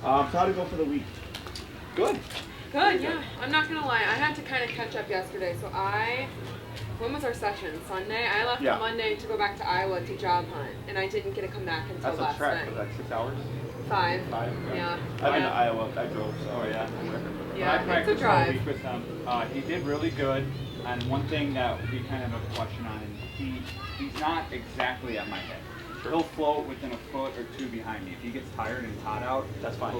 So how to go for the week? Good. Good, yeah. I'm not gonna lie, I had to kind of catch up yesterday. So when was our session? Sunday? I left on Monday to go back to Iowa to job hunt, and I didn't get to come back until That's last a trek. night. Was that 6 hours? 5. 5. Yeah. I've been to Iowa. I drove. So. Oh yeah. Yeah, I it's a practiced all drive. week with him. He did really good. And one thing that we kind of have a question on, and he's not exactly at my head. He'll float within a foot or two behind me. If he gets tired and it's hot out, that's fine.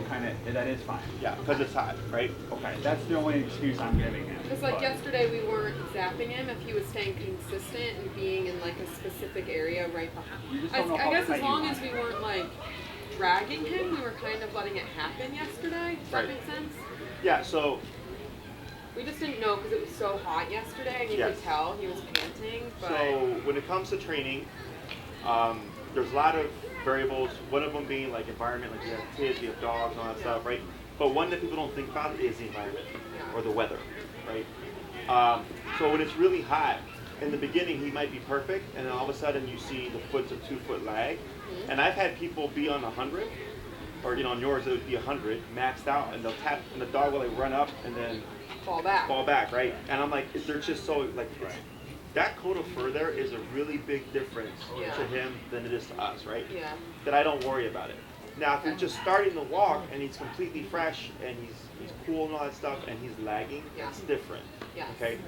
That is fine. Yeah, because it's hot, right? Okay, that's the only excuse I'm giving him. Because like yesterday we weren't zapping him if he was staying consistent and being in like a specific area right behind. I guess as long as we weren't like dragging him, we were kind of letting it happen yesterday. Does that make sense? Yeah, so we just didn't know because it was so hot yesterday and you could tell he was panting. But so when it comes to training, there's a lot of variables, one of them being like environment, like you have kids, you have dogs, and all that stuff, right? But one that people don't think about is the environment or the weather, right? So when it's really hot, in the beginning he might be perfect, and then all of a sudden you see the foot to 2 foot lag. And I've had people be on 100, or on yours it would be 100, maxed out, and they'll tap, and the dog will like run up and then fall back, right? And I'm like, they're just so like, that coat of fur there is a really big difference to him than it is to us, right? Yeah. That I don't worry about it. Now, if you're just starting to walk and he's completely fresh and he's cool and all that stuff and he's lagging, it's different. Okay.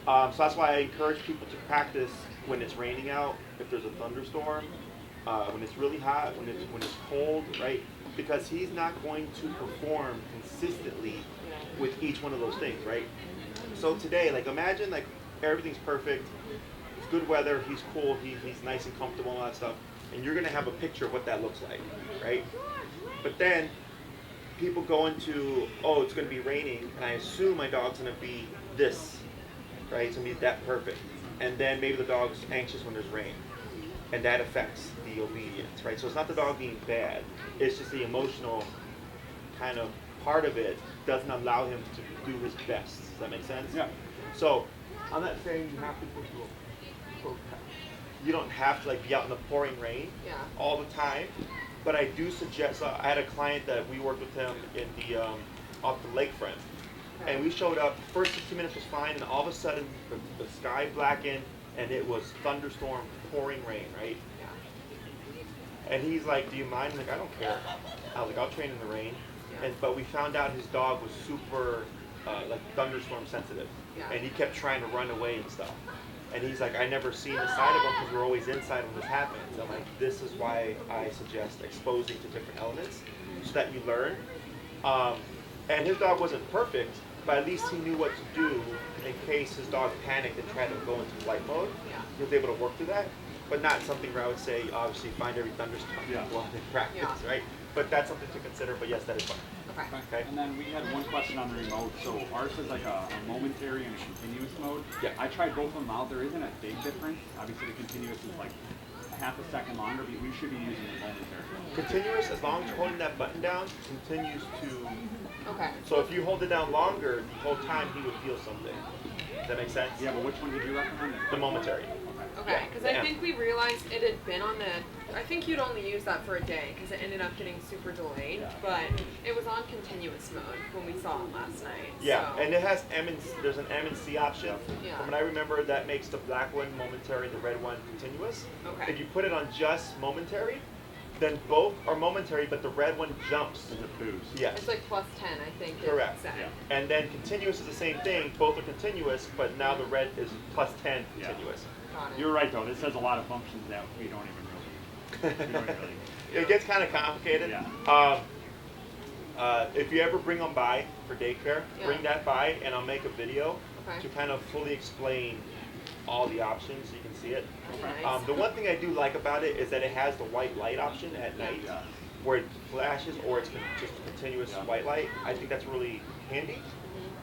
So that's why I encourage people to practice when it's raining out, if there's a thunderstorm, when it's really hot, when it's cold, right? Because he's not going to perform consistently with each one of those things, right? So today, like imagine like everything's perfect, it's good weather, he's cool, he's nice and comfortable and all that stuff, and you're gonna have a picture of what that looks like, right? But then people go into, oh, it's gonna be raining, and I assume my dog's gonna be this, right? It's gonna be that perfect. And then maybe the dog's anxious when there's rain, and that affects the obedience, right? So it's not the dog being bad, it's just the emotional kind of part of it doesn't allow him to do his best. Does that make sense? Yeah. So I'm not saying you have to you don't have to like be out in the pouring rain all the time, but I do suggest. I had a client that we worked with him in the off the lakefront, and we showed up. First 15 minutes was fine, and all of a sudden the sky blackened and it was thunderstorm, pouring rain, right? And he's like, "Do you mind?" I'm like, "I don't care." I was like, "I'll train in the rain." But we found out his dog was super like thunderstorm sensitive, and he kept trying to run away and stuff. And he's like, I never seen the side of him because we're always inside when this happens. I'm like, this is why I suggest exposing to different elements so that you learn. And his dog wasn't perfect, but at least he knew what to do in case his dog panicked and tried to go into flight mode. He was able to work through that, but not something where I would say, obviously, find every thunderstorm while in practice, right? But that's something to consider, but yes, that is fine. Okay. And then we had one question on the remote. So ours is like a momentary and a continuous mode. Yeah. I tried both of them out. There isn't a big difference. Obviously, the continuous is like a half a second longer, but we should be using the momentary. Continuous, as long as you're holding that button down, continues to. Okay. So if you hold it down longer, the whole time he would feel something. Does that make sense? Yeah, but which one did you recommend? The momentary. Okay, because I think we realized it had been on I think you'd only use that for a day because it ended up getting super delayed, but it was on continuous mode when we saw it last night. Yeah, so. and it has there's an M and C option. Yeah. From what I remember, that makes the black one momentary, the red one continuous. Okay. If you put it on just momentary, then both are momentary, but the red one jumps. It's a boost. Yes. It's like plus 10, I think. Correct. Yeah. And then continuous is the same thing. Both are continuous, but now the red is plus 10 continuous. Got it. You're right, though. This has a lot of functions that we don't even really. It gets kind of complicated. Yeah. If you ever bring them by for daycare, bring that by, and I'll make a video to kind of fully explain all the options so you can see it. Nice. The one thing I do like about it is that it has the white light option at night, where it flashes or it's just a continuous white light. I think that's really handy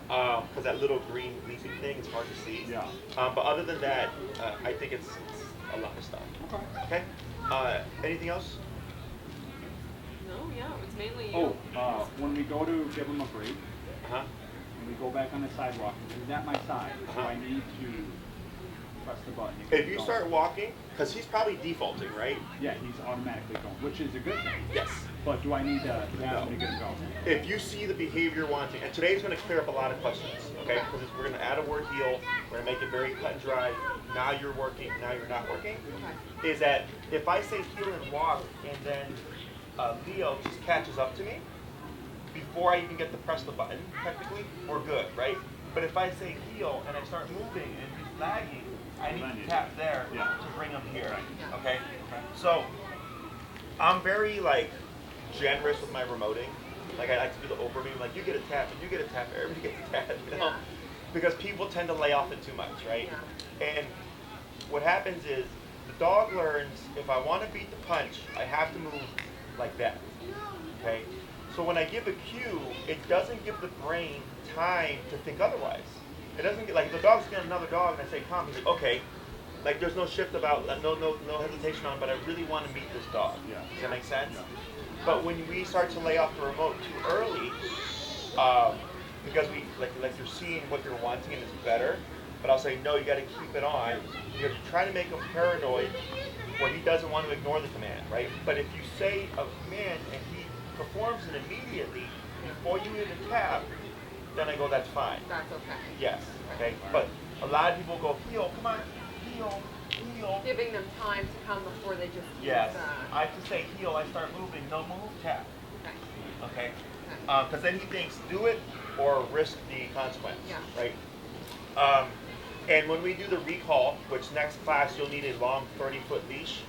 because that little green leafy thing is hard to see. Yeah. But other than that, I think it's a lot of stuff. Okay. Anything else? No, yeah, it was mainly you. When we go to give them a break, Uh-huh. and we go back on the sidewalk, he's at my side, so I need to press the button. If you start walking, because he's probably defaulting, right? Yeah, he's automatically going, which is a good thing. Yes. But do I need to ask him to get him going? If you see the behavior wanting, and today's going to clear up a lot of questions, okay? Because we're going to add a word heel, we're going to make it very cut and dry. Now you're working, now you're not working. Okay. Is that if I say heel and walk, and then Leo just catches up to me, before I even get to press the button, technically, we're good, right? But if I say heel and I start moving and he's lagging, I need to tap there to bring him here, okay? So I'm very like generous with my remoting. Like I like to do the overbeam, like you get a tap and you get a tap, everybody gets a tap, you know? Because people tend to lay off it too much, right? And what happens is the dog learns if I want to beat the punch, I have to move like that, okay? So when I give a cue, it doesn't give the brain time to think otherwise. It doesn't get, like, the dog's getting another dog and I say, calm, he's like, okay. Like, there's no shift about, no hesitation on, but I really want to beat this dog. Yeah. Does that make sense? Yeah. But when we start to lay off the remote too early, because we, like you're seeing what you're wanting and it's better, but I'll say, no, you got to keep it on. You're trying to make him paranoid where he doesn't want to ignore the command, right? But if you say a command and he performs it immediately before you even tap, then I go, that's fine. That's okay. Yes, okay. But a lot of people go, heel, come on, heel, heel. Giving them time to come before they just yes. I just say heel, I start moving, no move, tap. Okay. Because then he thinks, do it or risk the consequence, right? And when we do the recall, which next class you'll need a long 30-foot leash.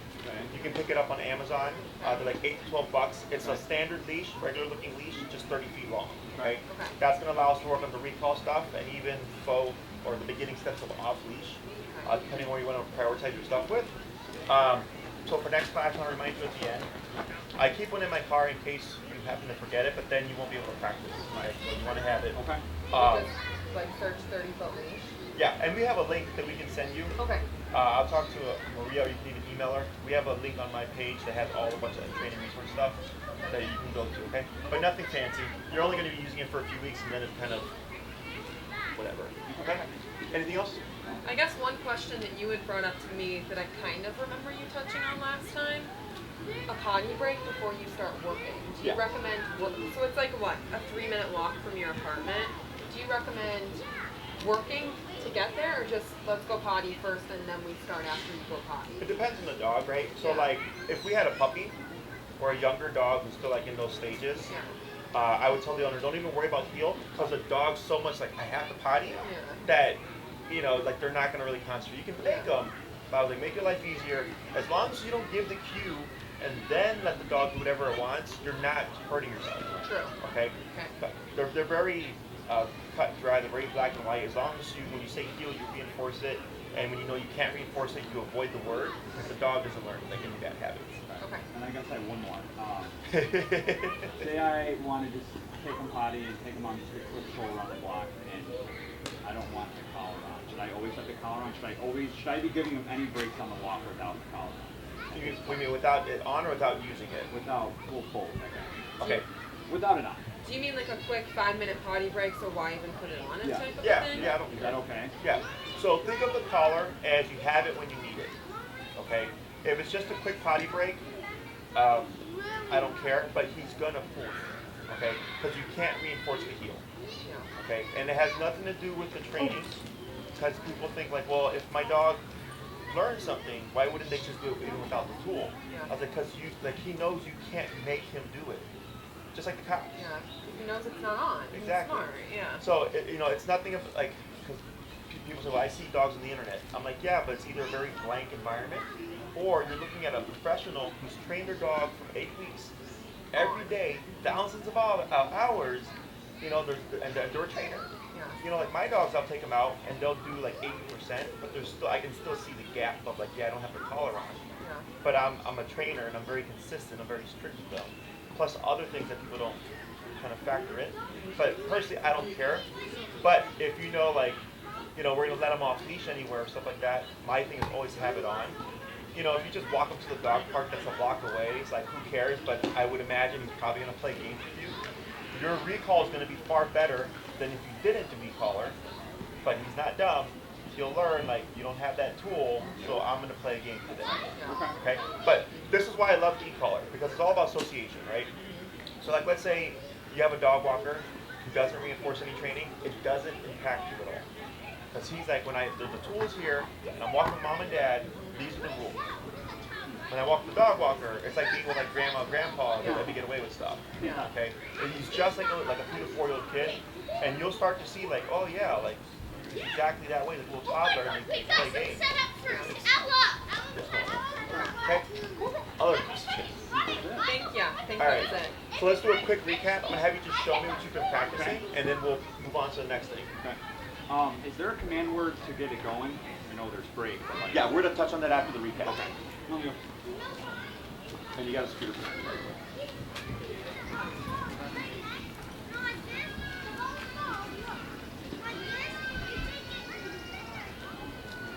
You can pick it up on Amazon. They're like $8 to $12. It's a standard leash, regular looking leash, just 30 feet long. Okay? That's going to allow us to work on the recall stuff and even faux or the beginning steps of off leash, depending on where you want to prioritize your stuff with. So for next class, I'll remind you at the end. I keep one in my car in case you happen to forget it, but then you won't be able to practice. Right? So you want to have it. Okay. Like search 30-foot leash. Yeah, and we have a link that we can send you. Okay. I'll talk to Maria, or you can even email her. We have a link on my page that has all a bunch of training resource stuff that you can go to, okay? But nothing fancy. You're only going to be using it for a few weeks and then it's kind of whatever. Okay? Anything else? I guess one question that you had brought up to me that I kind of remember you touching on last time, a potty break before you start working. Do you recommend, so it's like what, a 3-minute walk from your apartment? Do you recommend working to get there, or just let's go potty first and then we start after you go potty? It depends on the dog, right? So like if we had a puppy or a younger dog who's still like in those stages, I would tell the owner, don't even worry about heel, because the dog's so much like I have to potty that, you know, like they're not going to really concentrate. You can make them, but I was like, make your life easier. As long as you don't give the cue and then let the dog do whatever it wants, you're not hurting yourself. True. Okay? But they're very cut and dry, they're very black and white. As long as you, when you say heel, you reinforce it, and when you know you can't reinforce it, you avoid the word, because the dog doesn't learn like any bad habits. Okay. And I guess I have one more. Say I want to just take him potty and take him on a quick stroll around the block, and I don't want the collar on. Should I always have the collar on? Should I be giving him any breaks on the walk without the collar on? You mean without it on or without using it? Without, full. Okay. Without it on. Do you mean like a quick 5-minute potty break, so why even put it on type of thing? Yeah. Is that okay? Yeah. So think of the collar as you have it when you need it. Okay? If it's just a quick potty break, I don't care, but he's gonna force it. Okay? Because you can't reinforce the heel. Okay? And it has nothing to do with the training, because people think like, well, if my dog learns something, why wouldn't they just do it even without the tool? I was like, because he knows you can't make him do it. Just like the cops. Yeah, he knows it's not on. Exactly. He's smart, yeah. So, it's nothing of, like, because people say, well, I see dogs on the internet. I'm like, yeah, but it's either a very blank environment, or you're looking at a professional who's trained their dog for 8 weeks, every day, thousands of hours, and they're a trainer. Yeah. Like my dogs, I'll take them out, and they'll do like 80%, but I can still see the gap of like, I don't have the collar on. Yeah. But I'm a trainer, and I'm very consistent, I'm very strict with them. Plus other things that people don't kind of factor in. But personally, I don't care. But if we're going to let them off leash anywhere or stuff like that, my thing is always have it on. If you just walk up to the dog park that's a block away, it's like, who cares? But I would imagine he's probably going to play games with you. Your recall is going to be far better than if you didn't do recaller. But he's not dumb. he'll learn like you don't have that tool, so I'm gonna play a game today. Okay. But this is why I love e-collar, because it's all about association, right? So like let's say you have a dog walker who doesn't reinforce any training, it doesn't impact you at all. Because he's like, when the tool is here, and I'm walking mom and dad, these are the rules. When I walk the dog walker, it's like being with like grandma and grandpa that let me get away with stuff. Okay? And he's just like a 3 to 4 year old kid, and you'll start to see like, oh yeah, like exactly that way, the little toddler, and they play games. Okay? Other questions? Thank All right. you. That's it. So let's do a quick recap. I'm gonna have you just show me what you've been practicing, and then we'll move on to the next thing. Okay. Is there a command word to get it going? I know there's break, but like... Yeah, we're gonna touch on that after the recap. Okay. No, you go. And you got a scooter.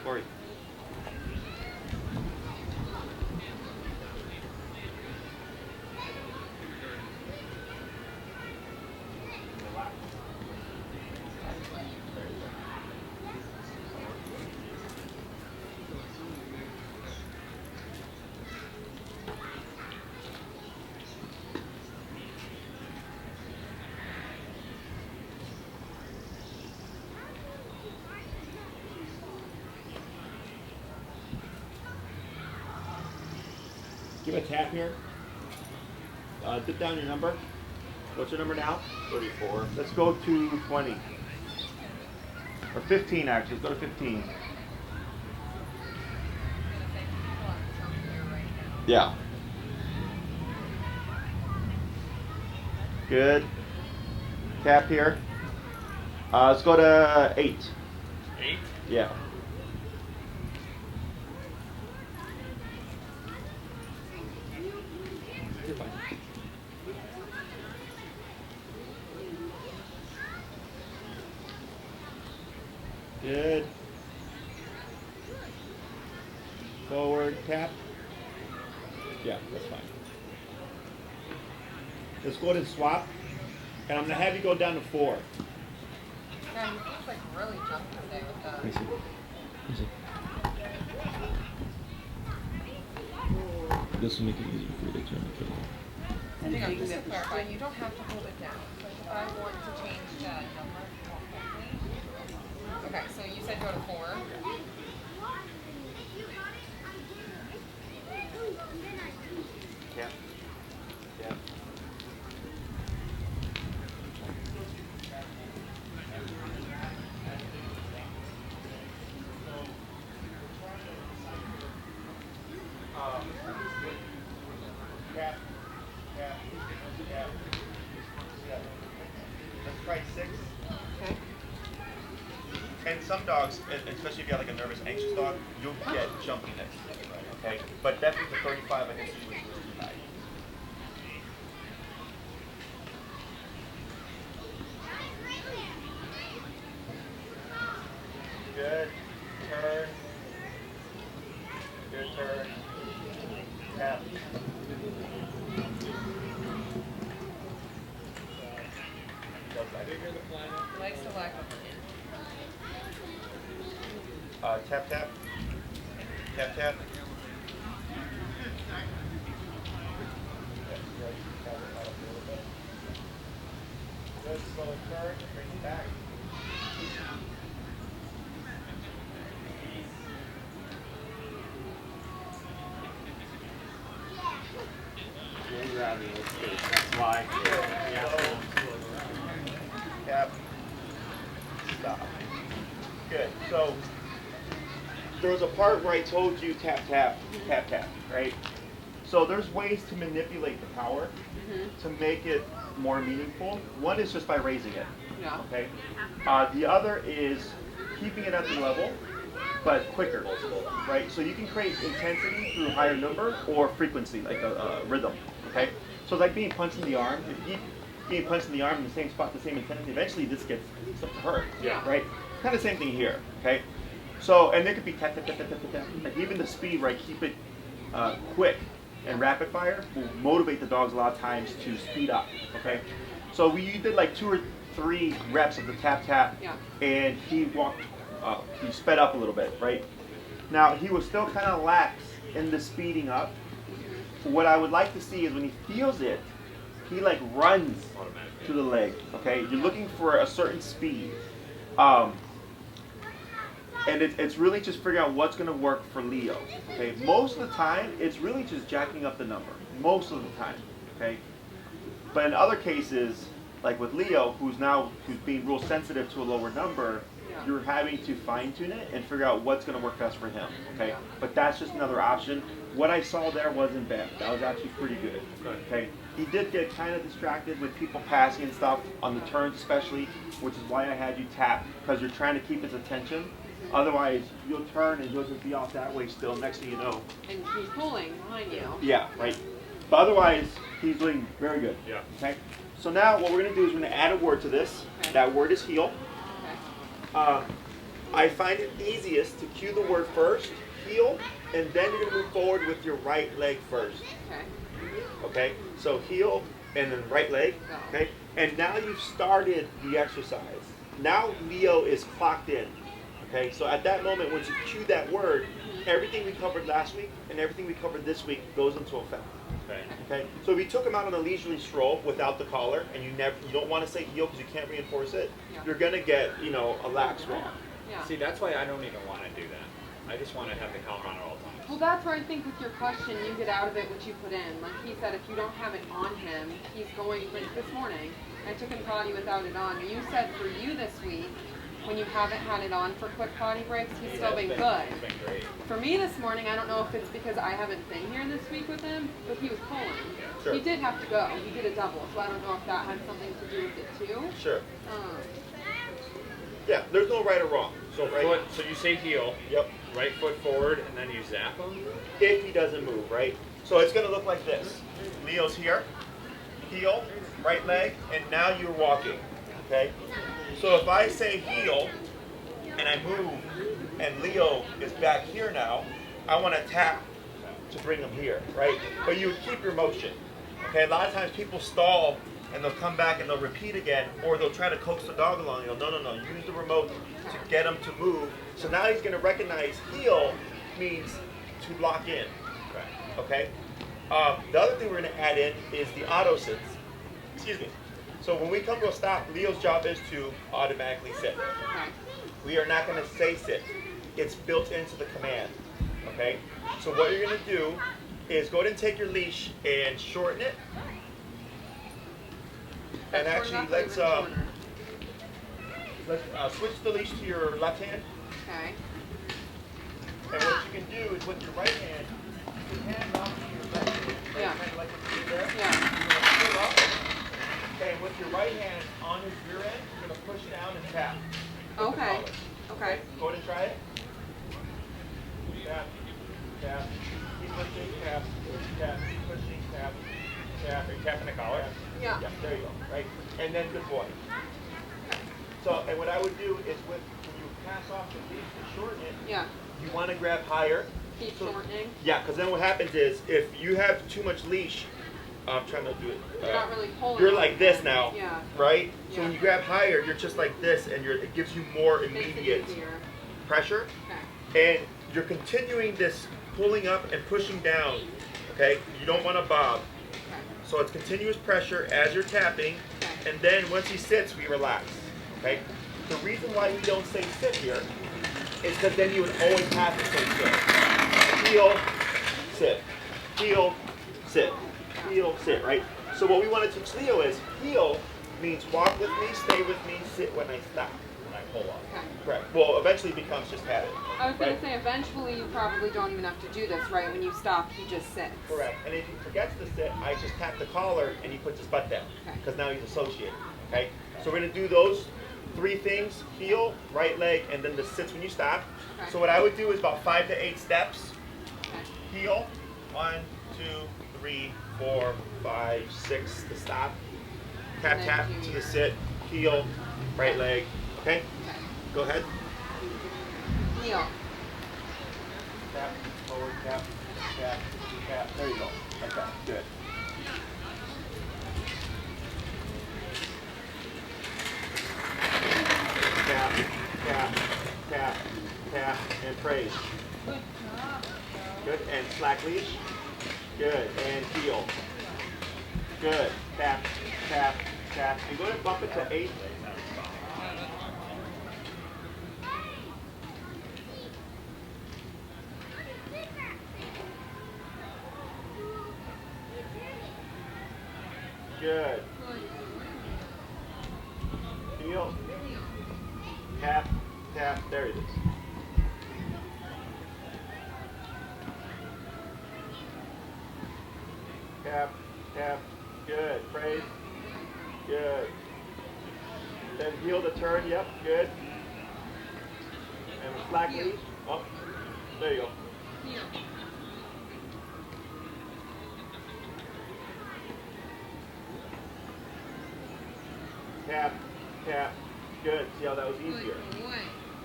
Corey. Give a tap here. Dip down your number. What's your number now? 34. Let's go to 20. Or 15 actually. Let's go to 15. Yeah. Good. Tap here. Let's go to 8. 8? Yeah. You're fine. Good. Forward, tap. Yeah, that's fine. Let's go ahead and swap. And I'm going to have you go down to 4. Yeah, you look like really jumping today with that. Let me see. Let me see. This will make it easier for you to turn the camera. I think I'm just to clarify, you don't have to hold it down. Like if I want to change the number more quickly. Okay, so you said go to 4. Yeah. Yeah. Let's try 6. Okay. And some dogs, especially if you have like a nervous, anxious dog, you'll get jumpiness. Okay, but definitely the 35 I think is really high. Good. Turn. Good turn. Tap. Legs to leg. Tap, tap. Tap, tap. Good, slow turn, bring it back. You're grabbing with space. That's why. Tap. Stop. Good. So there was a part where I told you tap, tap, tap, tap, right? So there's ways to manipulate the power to make it more meaningful. One is just by raising it. Yeah. Okay. The other is keeping it at the level, but quicker, right? So you can create intensity through higher number or frequency, like a rhythm. Okay. So it's like being punched in the arm. If you keep being punched in the arm in the same spot, the same intensity, eventually this gets stuff to hurt. Yeah. Right. Kind of same thing here. Okay. So and it could be tap tap tap tap tap tap. Like even the speed, right? Keep it quick. And rapid fire will motivate the dogs a lot of times to speed up. Okay, so we did like 2 or 3 reps of the tap tap, and he walked he sped up a little bit, right? Now, he was still kind of lax in the speeding up. What I would like to see is when he feels it, he like runs to the leg, okay? You're looking for a certain speed. And it's really just figuring out what's gonna work for Leo, okay? Most of the time, it's really just jacking up the number, most of the time, okay? But in other cases, like with Leo, who's being real sensitive to a lower number, you're having to fine tune it and figure out what's gonna work best for him, okay? But that's just another option. What I saw there wasn't bad. That was actually pretty good, okay? He did get kind of distracted with people passing and stuff, on the turns especially, which is why I had you tap, because you're trying to keep his attention. Otherwise, you'll turn and he'll just be off that way still, next thing you know. And he's pulling behind you. Yeah, right. But otherwise, he's doing very good. Yeah. Okay? So now what we're going to do is we're going to add a word to this. Okay. That word is heel. Okay. I find it easiest to cue the word first, heel, and then you're going to move forward with your right leg first. Okay. Okay? So heel and then right leg. Okay? And now you've started the exercise. Now Leo is clocked in. Okay? So at that moment, once you cue that word, everything we covered last week and everything we covered this week goes into effect. Okay. So if you took him out on a leisurely stroll without the collar, and you don't want to say heel because you can't reinforce it, you're gonna get a lax walk. Yeah. See, that's why I don't even want to do that. I just want to have the collar on at all times. Well, that's where I think with your question, you get out of it what you put in. Like he said, if you don't have it on him, he's going. Like this morning, I took him potty without it on. You said for you this week, when you haven't had it on for quick potty breaks, he's still been good. It's been great. For me this morning, I don't know if it's because I haven't been here this week with him, but he was pulling. Yeah, sure. He did have to go. He did a double, so I don't know if that had something to do with it too. Sure. Yeah, there's no right or wrong. So So you say heel. Yep. Right foot forward, and then you zap him? If he doesn't move, right? So it's going to look like this. Leo's here, heel, right leg, and now you're walking, okay? So if I say heel, and I move, and Leo is back here now, I want to tap to bring him here, right? But you would keep your motion, okay? A lot of times people stall, and they'll come back and they'll repeat again, or they'll try to coax the dog along. You'll no, use the remote to get him to move. So now he's going to recognize heel means to lock in, okay? The other thing we're going to add in is the auto sits. Excuse me. So when we come to a stop, Leo's job is to automatically sit. We are not going to say sit. It's built into the command, okay? So what you're going to do is go ahead and take your leash and shorten it. And actually, let's switch the leash to your left hand. Okay. And what you can do is with your right hand, you can hand off to your left hand. Yeah. Kind of like what you did there. Yeah. You're going to pull up. Okay, and with your right hand on his rear end, you're going to push down and tap. Okay. Okay. Go ahead and try it. Tap, tap, keep pushing, tap, keep pushing, tap, tap. Are you tapping the collar? Yeah. Yeah, there you go, right? And then good boy. So, and what I would do is when you pass off the leash to shorten it, you want to grab higher. Keep shortening. Yeah, because then what happens is if you have too much leash, I'm trying to do it. You're not really pulling. You're like this now, right? Yeah. So when you grab higher, you're just like this, and it gives you more immediate pressure. Okay. And you're continuing this pulling up and pushing down, okay? You don't want to bob. Okay. So it's continuous pressure as you're tapping, and then once he sits, we relax, okay? The reason why we don't say sit here is because then you would always have to say sit. Heel, sit. Heel, sit. Heel, sit, right? So what we want to teach Leo is heel means walk with me, stay with me, sit when I stop. When I pull up. Okay. Correct. Well, eventually it becomes just habit. I was going to say, eventually you probably don't even have to do this, right? When you stop, he just sits. Correct. And if he forgets to sit, I just tap the collar and he puts his butt down. Because now he's associated. Okay? So we're going to do those 3 things: heel, right leg, and then the sits when you stop. Okay. So what I would do is about 5 to 8 steps. Okay. Heel, 1, 2, 3, 4, 5, 6 to stop. Tap, tap to the sit. Heel, right leg. Okay? Go ahead. Heel. Tap, forward, tap, tap, tap. There you go. Okay, good. Tap, tap, tap, praise. Good, and slack leash. Good, and heel. Good, tap, tap, tap. And go ahead and bump it to 8. Good. Heel. Tap, tap. There it is. Tap, tap. Good. Praise. Good. Then heel to turn. Yep. Good. And with slack leash. Oh, there you go. Tap, tap. Good. See how that was easier?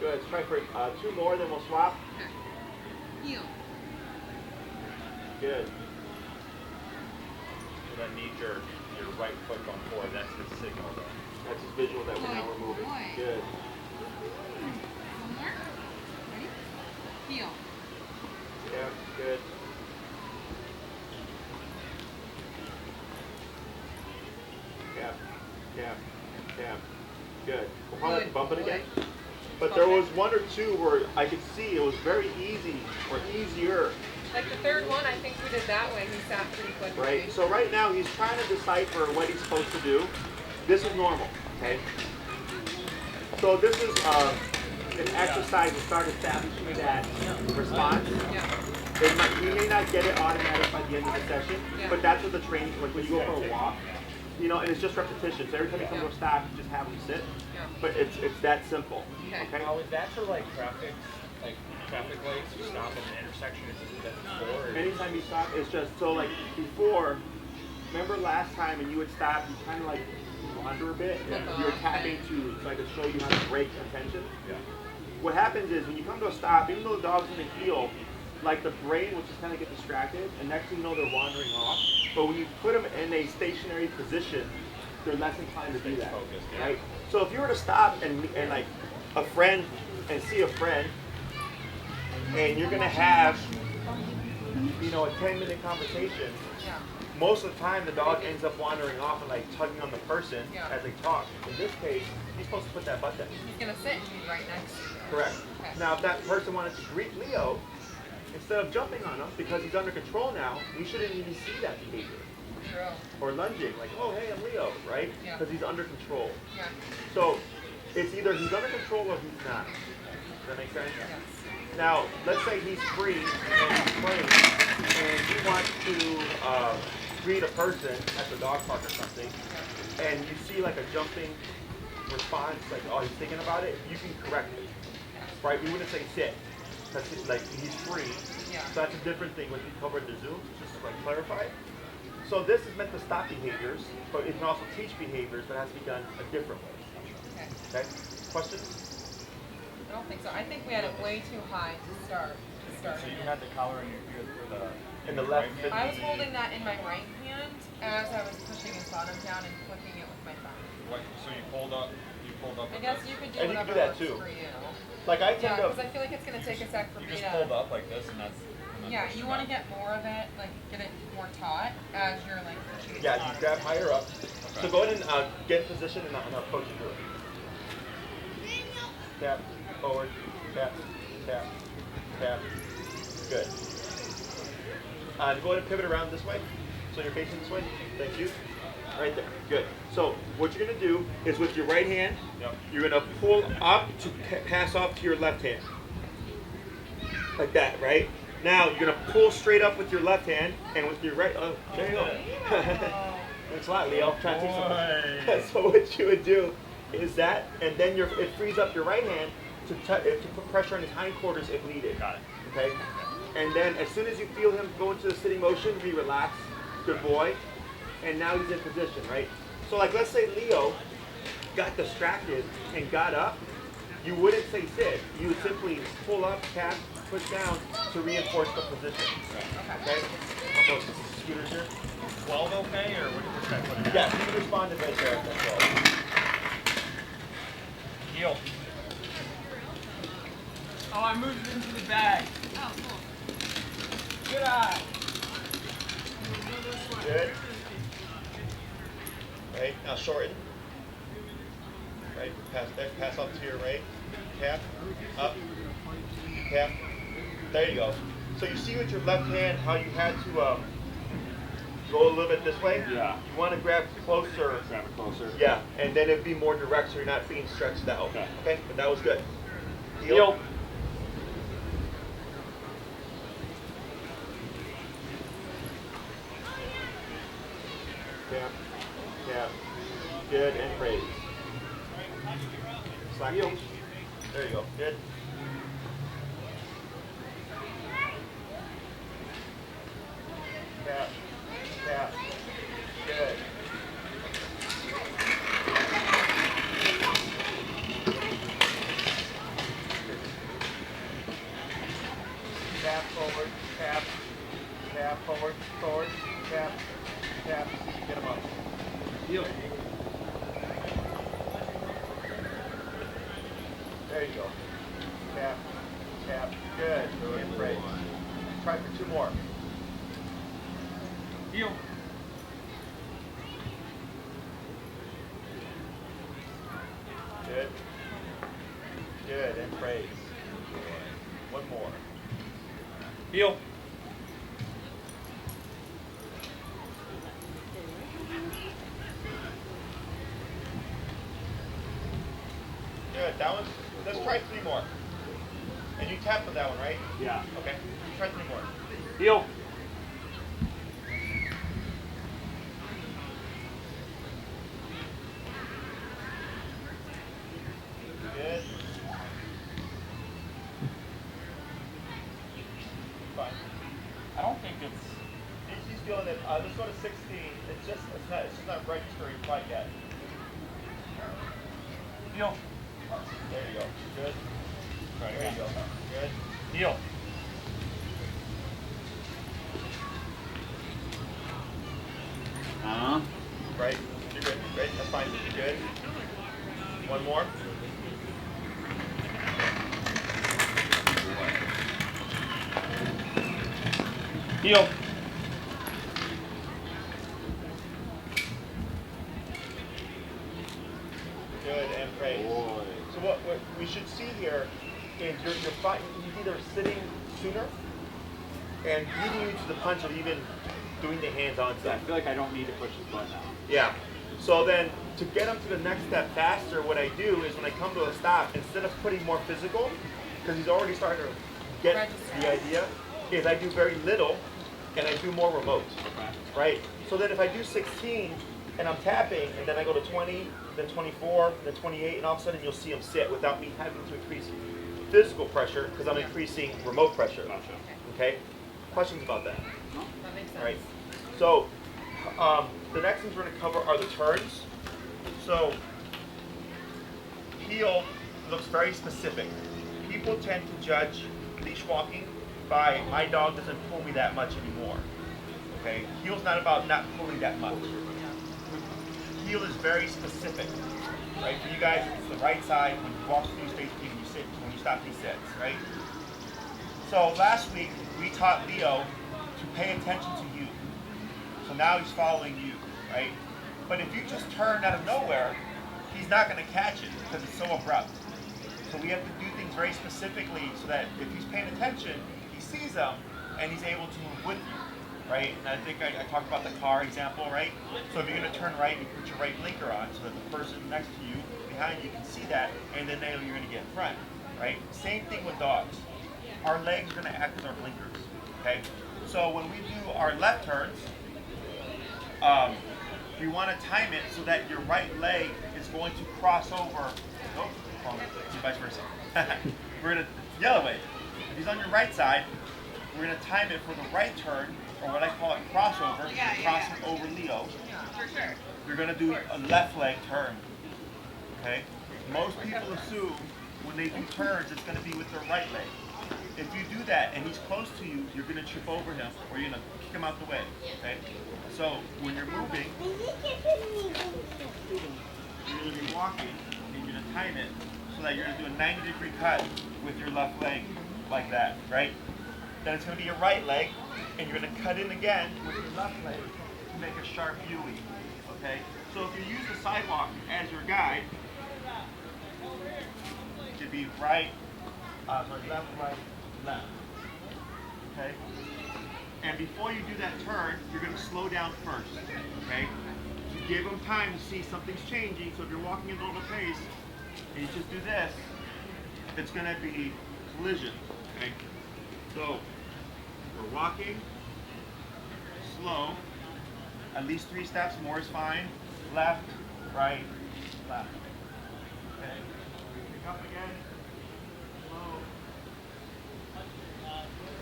Good. Let's try for 2 more, then we'll swap. Heel. Good. So that needs your right foot going forward. That's the signal though. That's his visual that now we're moving. Good. One more. Ready? Heel. Yeah, good. Tap, tap, tap. Good. We'll probably have to bump it again. But there was 1 or 2 where I could see it was very easy or easier. Like the third one, I think we did that way. He sat pretty quick. Right? So right now he's trying to decipher what he's supposed to do. This is normal, okay? So this is an exercise to start establishing that response. Yeah. We may not get it automatic by the end of the session, but that's what the training, like when you go for a walk, you know, and it's just repetition. So every time you come to a stop, you just have them sit. Yeah. But it's that simple. Okay. Now is that for like traffic lights, you stop at the intersection, is that before? Or? Anytime you stop, it's just, so like before, remember last time when you would stop, you kind of like wander a bit, you're tapping to like to show you how to break attention. Yeah. What happens is when you come to a stop, even though the dog's in the heel, like the brain will just kind of get distracted, and next thing you know they're wandering off. But when you put them in a stationary position, they're less inclined to do that, right? So if you were to stop and like a friend and see a friend, and you're gonna have, you know, a 10-minute conversation, most of the time the dog ends up wandering off and like tugging on the person as they talk. In this case, he's supposed to put that button. He's gonna sit and be right next to you. Correct. Okay. Now, if that person wanted to greet Leo, instead of jumping on him because he's under control now, you shouldn't even see that behavior. True. Or lunging, like, oh, hey, I'm Leo, right? Yeah. Because he's under control. Yeah. So it's either he's under control or he's not. Does that make sense? Yes. Now, let's say he's free and he's playing, and he wants to greet a person at the dog park or something, and you see like a jumping response, like, oh, he's thinking about it, you can correct it, right? We wouldn't say sit, because like he's free. Yeah. So that's a different thing when you cover the Zoom, just to like clarify. So this is meant to stop behaviors, but it can also teach behaviors, but it has to be done a different way. Okay? Questions? I don't think so. I think we had it way too high to start. So you had the collar in your ear for the... In the left. I was holding that in my right hand as I was pushing his bottom down and flicking it with my thumb. So you pulled up. I guess you could do And you can whatever do that works too. for you. Like I Yeah, tend to. because I feel like it's going to take a sec for You me just to... pulled up like this, and that's. Yeah, you want to get more of it, like get it more taut as you're like pushing it. Yeah, you grab higher up. So go ahead and get in position and I'll coach you through it. Tap, forward, tap, tap, tap. Good. Go ahead and pivot around this way. So you're facing this way. Thank you. Right there. Good. So what you're going to do is with your right hand, you're going to pull up to pass off to your left hand. Like that, right? Now you're going to pull straight up with your left hand, and with your right, oh, there you go. Thanks a lot, Leo. Try to teach something. So what you would do is that, and then it frees up your right hand to put pressure on his hindquarters if needed. Got it. Okay? And then as soon as you feel him go into the sitting motion, be relaxed. Good boy. And now he's in position, right? So like let's say Leo got distracted and got up, you wouldn't say sit. You would simply pull up, tap, push down to reinforce the position. Okay? I'll go scooters here. 12 okay, or what should I put it at? Yeah, you can respond to right there. That's all. Heel. Oh, I I moved it into the bag. Oh, cool. Good eye. Good. Right, now shorten. Right, pass up to your right. Tap, up, tap. There you go. So you see with your left hand how you had to go a little bit this way? Yeah. You want to grab closer. Grab it closer. Yeah, and then it'd be more direct so you're not being stretched out. Okay. Okay, but that was good. Heel. Tap, tap. Good, and praise. Slack heel. There you go. Good. Tap, tap. Good. Tap forward, tap, tap forward, forward, tap, tap. Get them up. Heel. There you go. Tap, tap. Good. And praise. Try for 2 more. Heel. Good. Good. And praise. 1 more. Heel. Good. That one. Let's try 3 more. And you tapped with that one, right? Yeah. Okay. Try 3 more. Heel. Good. Fine. I don't think it's. He's feeling it. Let's go to 16. It's just not registering quite yet. Heel. There you go. Good. Try it There you again. go. Good. Heel. Right. You're good. Great. That's fine. You're good. 1 more. Heel. Good. And praise. So what we should see here is you're he's either sitting sooner and leading you to the punch or even doing the hands-on I stuff. feel like I don't need to push this button now. Yeah. So then to get him to the next step faster, what I do is when I come to a stop, instead of putting more physical, because he's already starting to get the idea, is I do very little and I do more remote. Okay. Right? So then if I do 16 and I'm tapping and then I go to 20, then 24, then 28, and all of a sudden you'll see him sit without me having to increase physical pressure because I'm increasing remote pressure. Gotcha. Okay? Questions about that? That makes sense. All right. So the next things we're going to cover are the turns. So heel looks very specific. People tend to judge leash walking by my dog doesn't pull me that much anymore. Okay? Heel's not about not pulling that much. Heel is very specific. Right? For you guys, it's the right side. When you walk through space, when you sit, when you stop, he sits. Right? So last week we taught Leo to pay attention to you. So now he's following you, right? But if you just turn out of nowhere, he's not going to catch it because it's so abrupt. So we have to do things very specifically so that if he's paying attention, he sees them and he's able to move with you, right? And I think I talked about the car example, right? So if you're going to turn right, you put your right blinker on so that the person next to you, behind you, can see that, and then they know you're going to get in front, right? Same thing with dogs. Our legs are going to act as our blinkers, okay? So when we do our left turns, we want to time it so that your right leg is going to cross over. Oh, vice versa. We're going to the other way. If he's on your right side, we're going to time it for the right turn, or what I call it crossover. You're crossing over Leo. For sure. You're going to do a left leg turn. Okay? Most people assume when they do turns, it's going to be with their right leg. If you do that and he's close to you, you're going to trip over him or you're going to kick him out the way. Okay? So when you're moving, you're going to be walking and you're going to time it so that you're going to do a 90-degree cut with your left leg like that, right? Then it's going to be your right leg, and you're going to cut in again with your left leg to make a sharp U, okay? So if you use the sidewalk as your guide, it should be right, left, right, left, okay? And before you do that turn, you're going to slow down first, okay? To give them time to see something's changing, so if you're walking at normal pace, and you just do this, it's going to be collision, okay? So, we're walking, slow, at least 3 steps, more is fine, left, right, left, okay? Pick up again, slow,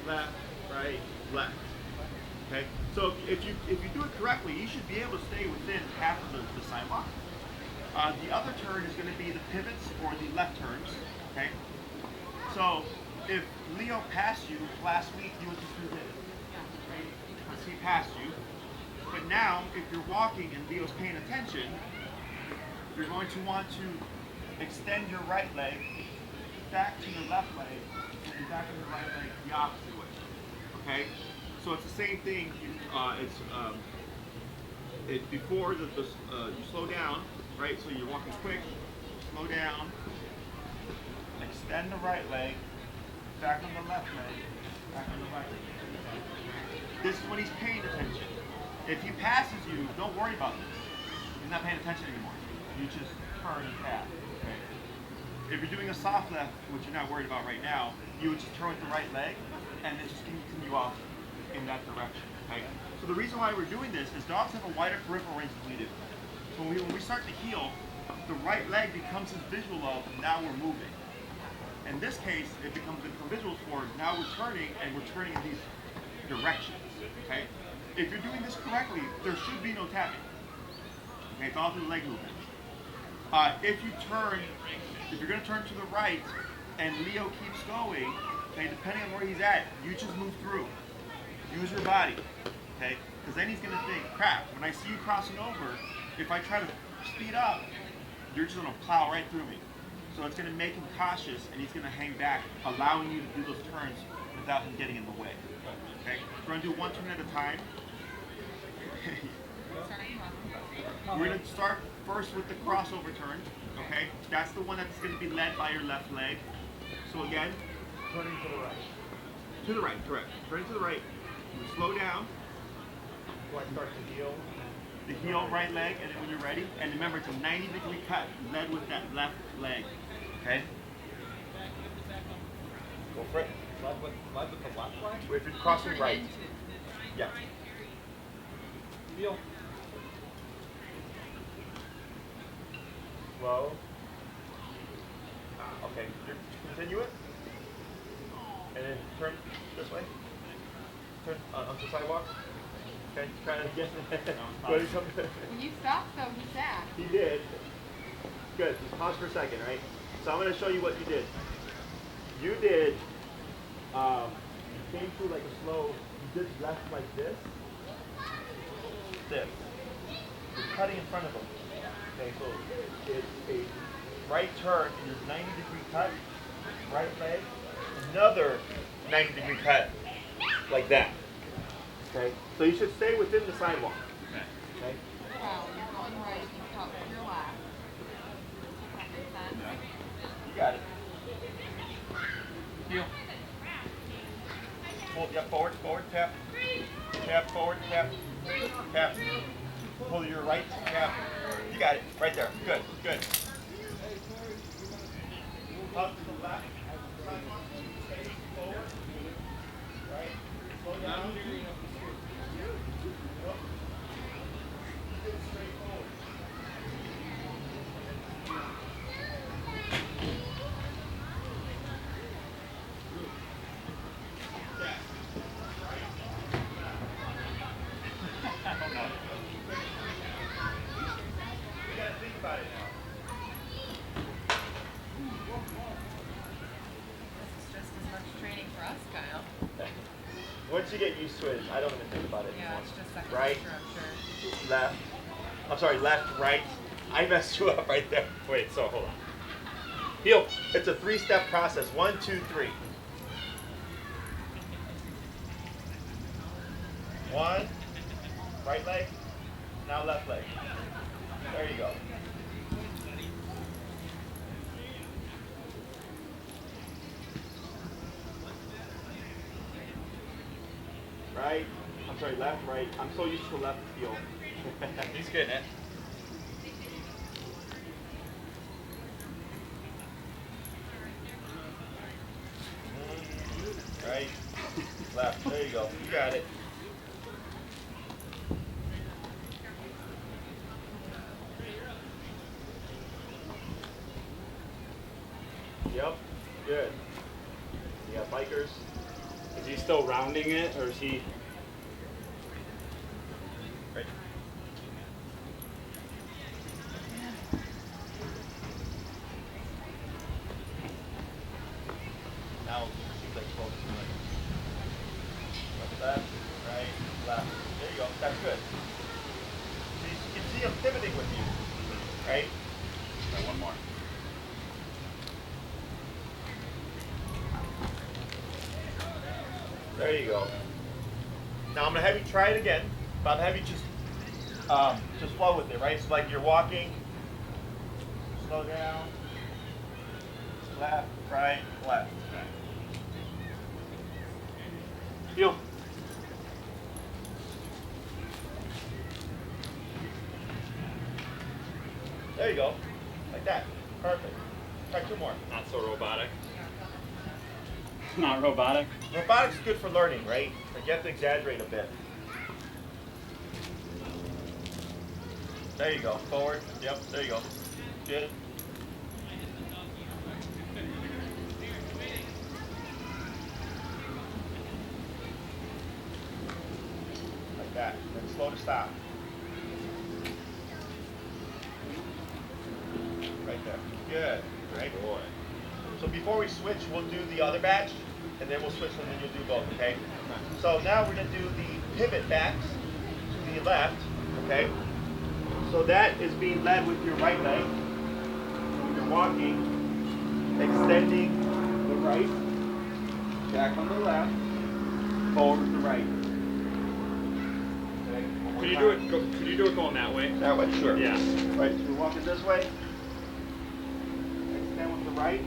left, right, left, okay? So if you do it correctly, you should be able to stay within half of the sidewalk. The other turn is going to be the pivots or the left turns, okay? So if Leo passed you last week, you would just do this, right? Because he passed you. But now, if you're walking and Leo's paying attention, you're going to want to extend your right leg back to your left leg and back to your right leg the opposite way, okay? So it's the same thing. Before you slow down, right? So you're walking quick, slow down, extend the right leg, back on the left leg, back on the right leg. This is when he's paying attention. If he passes you, don't worry about this. He's not paying attention anymore. You just turn and pass, okay? If you're doing a soft left, which you're not worried about right now, you would just turn with the right leg and then just continue off in that direction, okay? So the reason why we're doing this is dogs have a wider peripheral range than we do. So when we start to heel, the right leg becomes his visual of now we're moving. In this case, it becomes visual for now we're turning and we're turning in these directions, okay? If you're doing this correctly, there should be no tapping. Okay, it's all through the leg movement. If you're going to turn to the right and Leo keeps going, okay, depending on where he's at, you just move through. Use your body, okay? Because then he's going to think, crap, when I see you crossing over, if I try to speed up, you're just going to plow right through me. So it's going to make him cautious and he's going to hang back, allowing you to do those turns without him getting in the way. Okay? We're going to do one turn at a time. We're going to start first with the crossover turn. Okay? That's the one that's going to be led by your left leg. So again, turning to the right. To the right, correct. Turning to the right. You slow down. Do I start to heel? The heel right leg, and then when you're ready, and remember it's a 90-degree cut, led with that left leg. Okay? Go for it. Led with the left leg? If you're crossing right. Yeah. Heel. Slow. Okay. Continue it. And then turn this way. Turn onto the sidewalk. Okay, trying to get When you stopped, though, he sat. He did. Good. Just pause for a second, right? So I'm going to show you what you did. You did, you came through like a slow, you did left like this. This. You're cutting in front of him. Okay, so it's a right turn, and your 90-degree cut, right leg, another 90-degree cut, like that. Okay, so you should stay within the sidewalk. Okay. Wow, you're going right, you cut with your left. That makes sense? You got it. Heel. Pull, yeah, forward, tap. Tap, forward, tap. Tap. Pull your right, tap. You got it, right there. Good, good. Up to the left. Stay forward. Right. Slow down. Once you get used to it, I don't even think about it anymore. Yeah, it's just second right, nature, I'm sure. left. I'm sorry, left, right. I messed you up right there. Wait, so hold on. Heel. It's a 3-step process. 1, 2, 3. One, right leg, now left leg. There you go. Right, I'm sorry, left, right. I'm so used to left feel. He's getting it. Right, left, there you go. You got it. Yep, good. You got bikers. Is he still rounding it, or is he? Right. Now, seems like focusing like left, right, left. There you go. That's good. So you can see him pivoting with you, right? Right, one more. There you go. Now I'm gonna have you try it again, but I'm gonna have you just flow with it, right? So like you're walking, slow down, left, right, left. Feel. There you go, like that. Perfect. Try two more. Not so robotic. Not robotic. Robotics is good for learning, right? Like you have to exaggerate a bit. There you go. Forward. Yep. There you go. Good. Like that. Then slow to stop. Right there. Good. Right. Boy. So before we switch, we'll do the other batch, and then we'll switch, and then you'll do both, okay? So now we're going to do the pivot backs to the left, okay? So that is being led with your right leg. When you're walking, extending the right, back on the left, forward with the right. Okay? Could you do it? Could you do it going that way? That way? Sure. Yeah. Right, so we're walking this way. Extend with the right.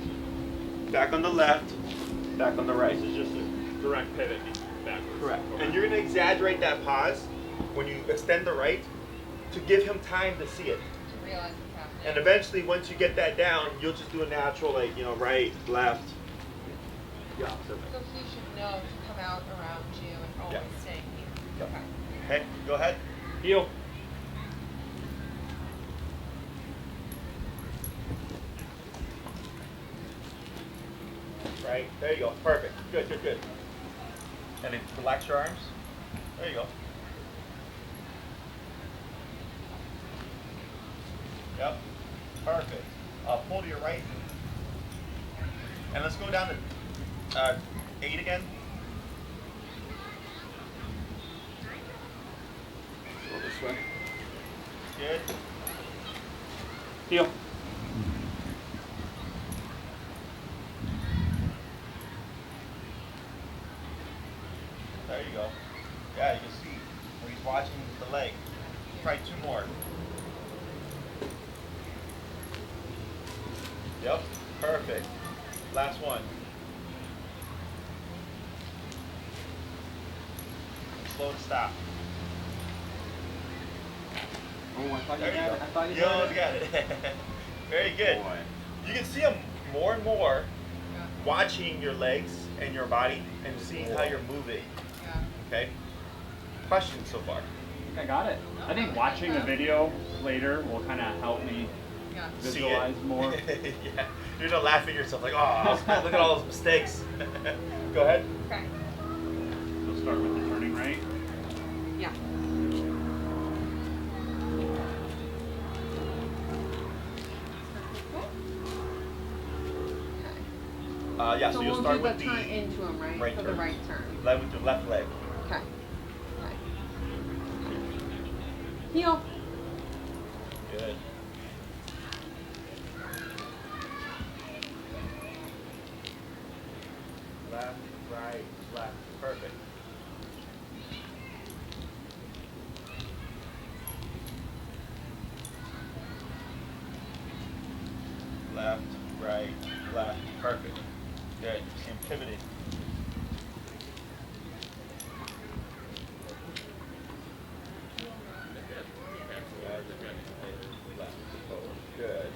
Back on the left, back on the right. This is just a direct pivot backwards. Correct. Okay. And you're going to exaggerate that pause when you extend the right to give him time to see it. To realize what's happening. And eventually, once you get that down, you'll just do a natural, like, right, left. The opposite way. So he should know to come out around you and always stay here. Yep. Okay. Okay, go ahead. Heel. Right, there you go. Perfect. Good, good, good. And then relax your arms. There you go. Yep. Perfect. Pull to your right. And let's go down to 8 again. Go this way. Good. Heel. There you go. Yeah, you can see where he's watching the leg. Try 2 more. Yep, perfect. Last one. Slow to stop. Oh, I thought you There got you it. go. I thought you You got almost it. got it. Very good. Boy. You can see him more and more watching your legs and your body and seeing how you're moving. Yeah. Okay? Questions so far? I think I got it. I think watching the video later will kind of help me Yeah. See visualize it. more. Yeah. You're not laughing at yourself like, oh, look at all those mistakes. Go ahead. Okay. We'll start with the turning right. Yeah. Yeah, so, So you'll we'll start do with the the turn into him, right? right For turn. the right turn. Led with your left leg. Okay. Okay. Heel. Good. Left, right, left. Perfect. left, right, left. Perfect. Good. And pivoting. Good.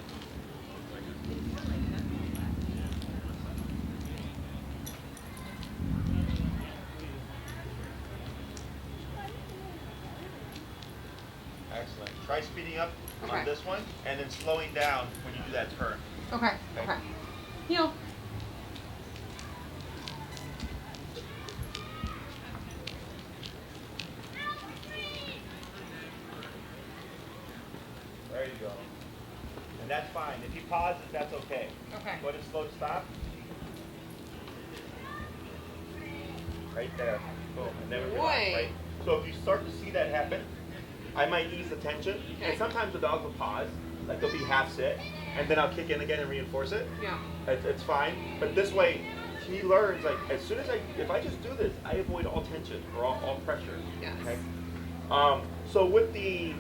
Excellent. Try speeding up on this one and then slowing down when you do that turn. Okay. Okay. Heel. There you go. And that's fine. If he pauses, that's okay. Okay. Go ahead and slow stop. Right there. Boom. And then we're right. So if you start to see that happen, I might ease the tension. Okay. And sometimes the dog will pause, like they'll be half sit, and then I'll kick in again and reinforce it. Yeah. It's fine. But this way, he learns, like, as soon as if I just do this, I avoid all tension or all pressure. Yes. Okay. So with the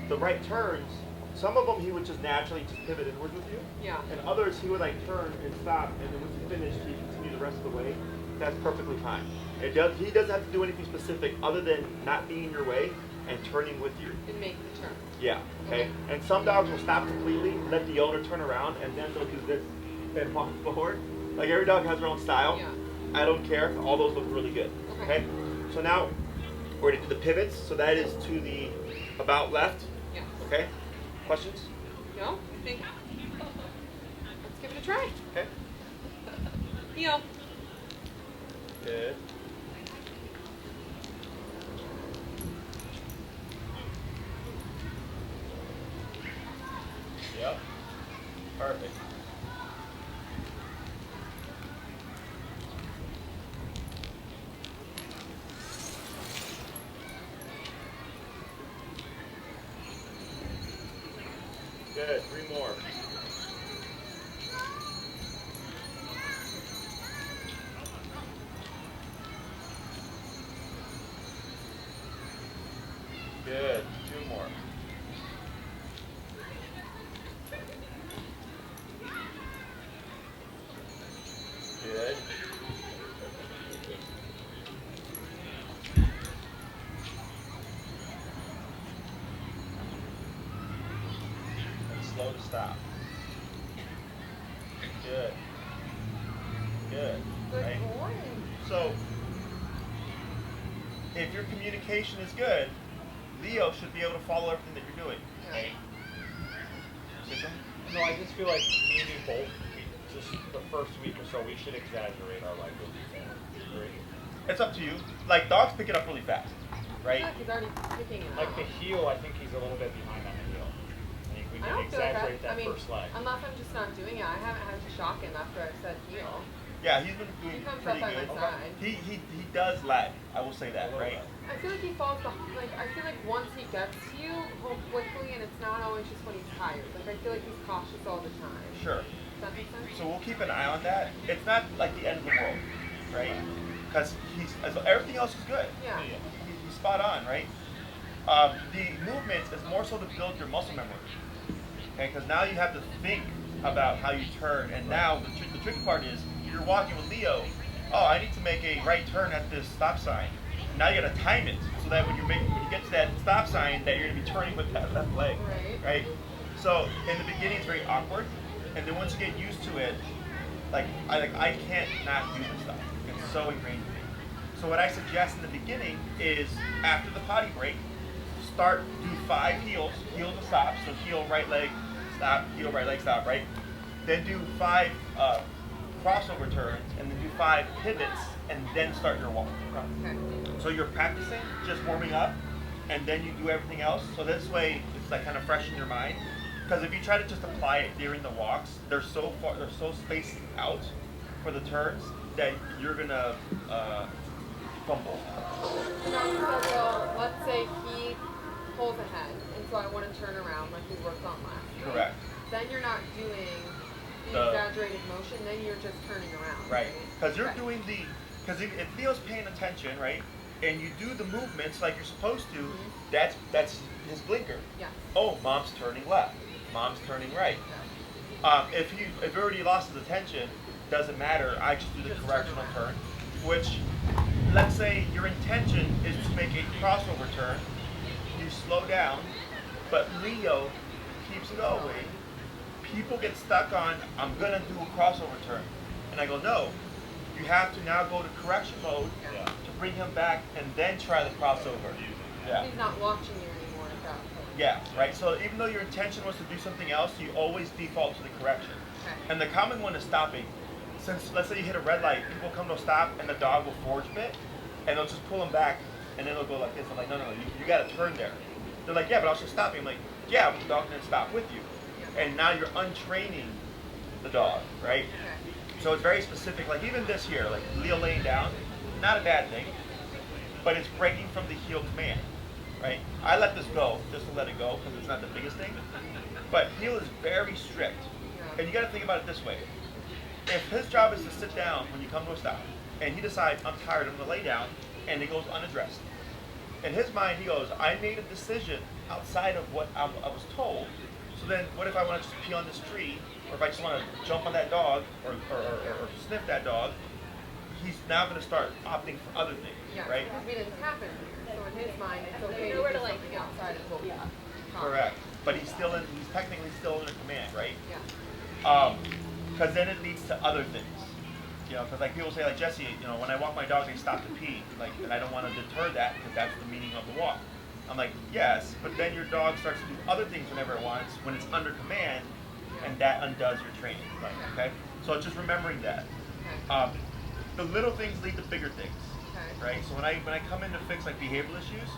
right turns, some of them he would just naturally just pivot inwards with you. Yeah. And others he would like turn and stop, and then once he finished, he continue the rest of the way. That's perfectly fine. He doesn't have to do anything specific other than not being in your way and turning with you. And make the turn. Yeah. Okay. And some dogs will stop completely, let the owner turn around, and then they'll do this and walk forward. Like every dog has their own style. Yeah. I don't care. All those look really good. Okay. So now we're gonna do the pivots. So that is to the about left. Yeah. Okay. Questions? No? I think. Let's give it a try. Okay. Heel. Good. Yep. Perfect. Good. 3 more. Good. 2 more. Good. And slow to stop. Good. Good. Right? So, if your communication is good, Leo should be able to follow everything that you're doing. Right? Say something? No, I just feel like me and you both, just the first week or so, we should exaggerate our language. It's up to you. Like, dogs pick it up really fast, right? Yeah, he's already picking it Like up. the heel, I think he's a little bit behind on the heel. I think we I can don't feel like exaggerate that. I that mean, first leg. unless I'm just not doing it. I haven't had to shock him after I said heel. Yeah, he's been doing He comes pretty up by good. my side. He does lag. I will say that, right? I feel like he falls behind. Like, I feel like once he gets to you, he'll quickly, and it's not always just when he's tired. Like, I feel like he's cautious all the time. Sure. Does that make sense? So we'll keep an eye on that. It's not like the end of the world, right? Because everything else is good. Yeah. He's spot on, right? The movements is more so to build your muscle memory. Okay, because now you have to think about how you turn, and now the tricky part is you're walking with Leo. Oh, I need to make a right turn at this stop sign. Now you gotta time it so that when you get to that stop sign, that you're gonna be turning with that left leg, right? So in the beginning, it's very awkward, and then once you get used to it, I can't not do this stuff. It's so ingrained in me. So what I suggest in the beginning is after the potty break, do 5 heels, heel to stop. So heel right leg, stop, heel right leg, stop, right? Then do 5 crossover turns, and then do 5 pivots, and then start your walk. Okay. So you're practicing, just warming up, and then you do everything else. So this way, it's like kind of fresh in your mind. Because if you try to just apply it during the walks, they're so spaced out for the turns that you're gonna fumble. So let's say he pulls ahead, and so I want to turn around like we worked on last week. Correct. Then you're not doing the exaggerated motion, then you're just turning around. Right. Because you're doing because if Leo's paying attention, right, and you do the movements like you're supposed to, that's his blinker. Yeah. Oh, mom's turning left. Mom's turning right. If he already lost his attention, doesn't matter. I just do the correctional turn, which, let's say your intention is to make a crossover turn. You slow down, but Leo keeps going. People get stuck on, I'm gonna do a crossover turn, and I go, no. You have to now go to correction mode to bring him back, and then try the crossover. Yeah. He's not watching you anymore at that point. Yeah, right. So even though your intention was to do something else, you always default to the correction. Okay. And the common one is stopping. Since let's say you hit a red light, people come to a stop, and the dog will forge bit, and they'll just pull him back, and then they'll go like this. I'm like, no, you got to turn there. They're like, yeah, but I was just stopping. I'm like, yeah, but the dog didn't stop with you, and now you're untraining the dog, right? Okay. So it's very specific. Like even this here, like Leo laying down, not a bad thing, but it's breaking from the heel command, right? I let this go just to let it go because it's not the biggest thing, but heel is very strict, and you got to think about it this way: if his job is to sit down when you come to a stop, and he decides I'm tired, I'm gonna lay down, and it goes unaddressed. In his mind, he goes, I made a decision outside of what I was told. So then, what if I want to just pee on this tree, or if I just want to jump on that dog, or sniff that dog? He's now going to start opting for other things, right? Because we didn't happen here. So in his mind, it's okay to do something outside of what we have. Correct. But he's technically still under command, right? Yeah. Because then it leads to other things. You know, because like people say, like Jesse, you know, when I walk my dog, they stop to pee, like, and I don't want to deter that because that's the meaning of the walk. I'm like, yes, but then your dog starts to do other things whenever it wants, when it's under command, and that undoes your training. Okay, so it's just remembering that. The little things lead to bigger things, right? So when I come in to fix like behavioral issues,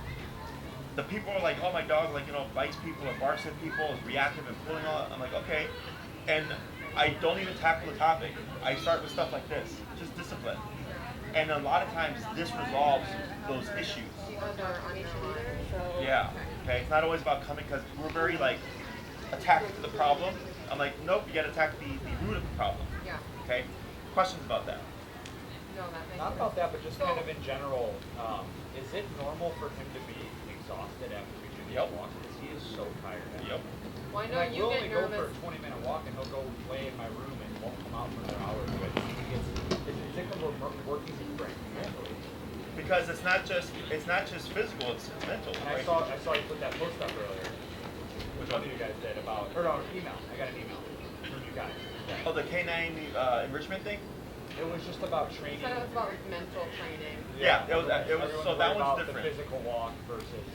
the people are like, oh, my dog, like, you know, bites people or barks at people, is reactive and pulling all. I'm like, okay, and I don't even tackle the topic. I start with stuff like this, just discipline. And a lot of times this resolves those issues. Yeah, okay. It's not always about coming, because we're very like attacked to the problem. I'm like, nope, you gotta attack the root of the problem. Yeah. Okay? Questions about that? No, that makes Not sense. about that, but just kind of in general, is it normal for him to be exhausted after we do these walks? Because he is so tired. Yep. Well, I know Like, you we'll get only go nervous. for a 20-minute walk, and he'll go lay in my room and won't come out for another hour. But he gets, it's because we're working his brain mentally. Because it's not just physical, it's mental. And Right? I saw you put that post up earlier. Which one of you guys did about, or no, email. I got an email from you guys. Oh, the canine enrichment thing? It was just about You training. said it was about like mental training. Yeah, it was Everyone's so that worried one's about different. The physical walk versus